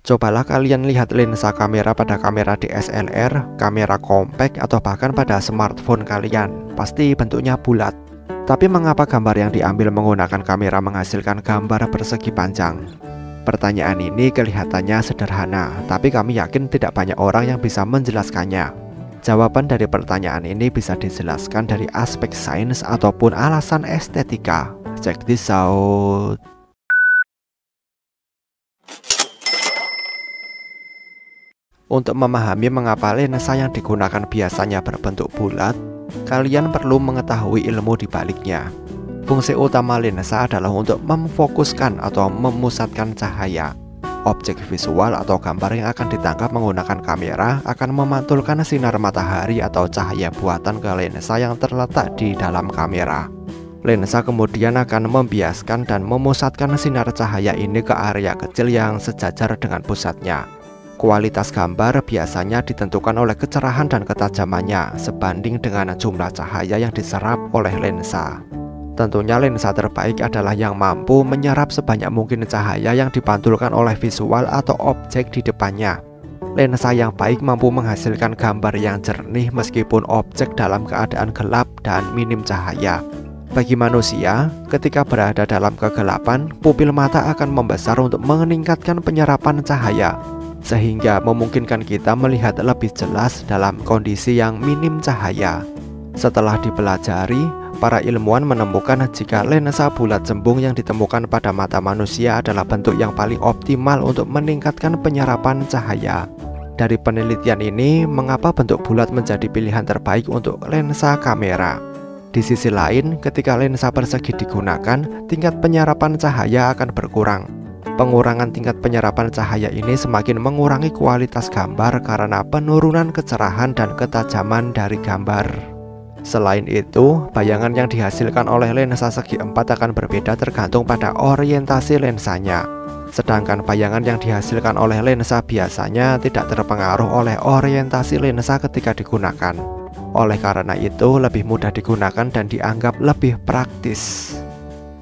Cobalah kalian lihat lensa kamera pada kamera DSLR, kamera compact, atau bahkan pada smartphone kalian. Pasti bentuknya bulat. Tapi mengapa gambar yang diambil menggunakan kamera menghasilkan gambar persegi panjang? Pertanyaan ini kelihatannya sederhana, tapi kami yakin tidak banyak orang yang bisa menjelaskannya. Jawaban dari pertanyaan ini bisa dijelaskan dari aspek sains ataupun alasan estetika. Check this out. Untuk memahami mengapa lensa yang digunakan biasanya berbentuk bulat, kalian perlu mengetahui ilmu di baliknya. Fungsi utama lensa adalah untuk memfokuskan atau memusatkan cahaya. Objek visual atau gambar yang akan ditangkap menggunakan kamera akan memantulkan sinar matahari atau cahaya buatan ke lensa yang terletak di dalam kamera. Lensa kemudian akan membiaskan dan memusatkan sinar cahaya ini ke area kecil yang sejajar dengan pusatnya. Kualitas gambar biasanya ditentukan oleh kecerahan dan ketajamannya sebanding dengan jumlah cahaya yang diserap oleh lensa. Tentunya lensa terbaik adalah yang mampu menyerap sebanyak mungkin cahaya yang dipantulkan oleh visual atau objek di depannya. Lensa yang baik mampu menghasilkan gambar yang jernih meskipun objek dalam keadaan gelap dan minim cahaya. Bagi manusia, ketika berada dalam kegelapan, pupil mata akan membesar untuk meningkatkan penyerapan cahaya, sehingga memungkinkan kita melihat lebih jelas dalam kondisi yang minim cahaya. Setelah dipelajari, para ilmuwan menemukan jika lensa bulat cembung yang ditemukan pada mata manusia adalah bentuk yang paling optimal untuk meningkatkan penyerapan cahaya. Dari penelitian ini, mengapa bentuk bulat menjadi pilihan terbaik untuk lensa kamera? Di sisi lain, ketika lensa persegi digunakan, tingkat penyerapan cahaya akan berkurang. Pengurangan tingkat penyerapan cahaya ini semakin mengurangi kualitas gambar karena penurunan kecerahan dan ketajaman dari gambar. Selain itu, bayangan yang dihasilkan oleh lensa segi empat akan berbeda tergantung pada orientasi lensanya. Sedangkan bayangan yang dihasilkan oleh lensa biasanya tidak terpengaruh oleh orientasi lensa ketika digunakan. Oleh karena itu, lebih mudah digunakan dan dianggap lebih praktis.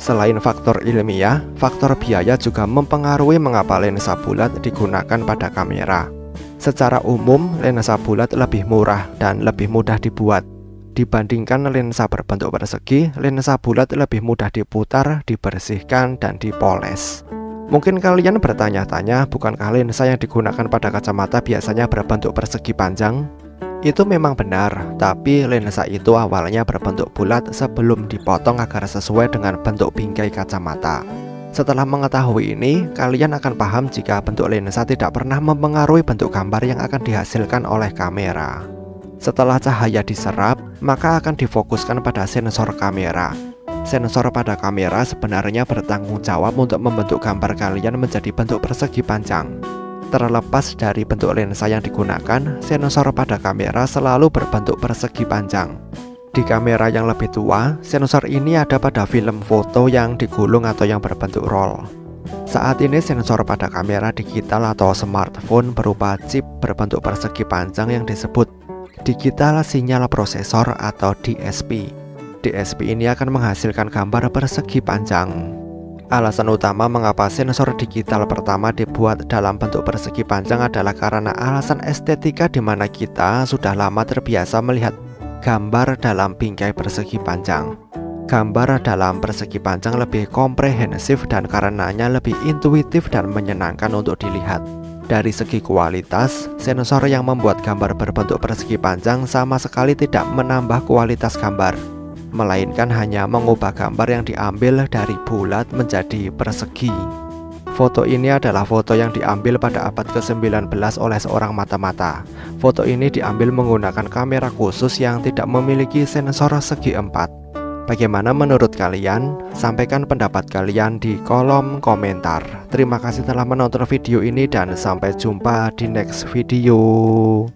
Selain faktor ilmiah, faktor biaya juga mempengaruhi mengapa lensa bulat digunakan pada kamera. Secara umum, lensa bulat lebih murah dan lebih mudah dibuat. Dibandingkan lensa berbentuk persegi, lensa bulat lebih mudah diputar, dibersihkan, dan dipoles. Mungkin kalian bertanya-tanya, bukankah lensa yang digunakan pada kacamata biasanya berbentuk persegi panjang? Itu memang benar, tapi lensa itu awalnya berbentuk bulat sebelum dipotong agar sesuai dengan bentuk bingkai kacamata. Setelah mengetahui ini, kalian akan paham jika bentuk lensa tidak pernah mempengaruhi bentuk gambar yang akan dihasilkan oleh kamera. Setelah cahaya diserap, maka akan difokuskan pada sensor kamera. Sensor pada kamera sebenarnya bertanggung jawab untuk membentuk gambar kalian menjadi bentuk persegi panjang. Terlepas dari bentuk lensa yang digunakan, sensor pada kamera selalu berbentuk persegi panjang. Di kamera yang lebih tua, sensor ini ada pada film foto yang digulung atau yang berbentuk roll. Saat ini sensor pada kamera digital atau smartphone berupa chip berbentuk persegi panjang yang disebut Digital Signal Processor atau DSP. DSP ini akan menghasilkan gambar persegi panjang. Alasan utama mengapa sensor digital pertama dibuat dalam bentuk persegi panjang adalah karena alasan estetika, di mana kita sudah lama terbiasa melihat gambar dalam bingkai persegi panjang. Gambar dalam persegi panjang lebih komprehensif dan karenanya lebih intuitif dan menyenangkan untuk dilihat. Dari segi kualitas, sensor yang membuat gambar berbentuk persegi panjang sama sekali tidak menambah kualitas gambar, melainkan hanya mengubah gambar yang diambil dari bulat menjadi persegi. Foto ini adalah foto yang diambil pada abad ke-19 oleh seorang mata-mata. Foto ini diambil menggunakan kamera khusus yang tidak memiliki sensor segi empat. Bagaimana menurut kalian? Sampaikan pendapat kalian di kolom komentar. Terima kasih telah menonton video ini dan sampai jumpa di next video.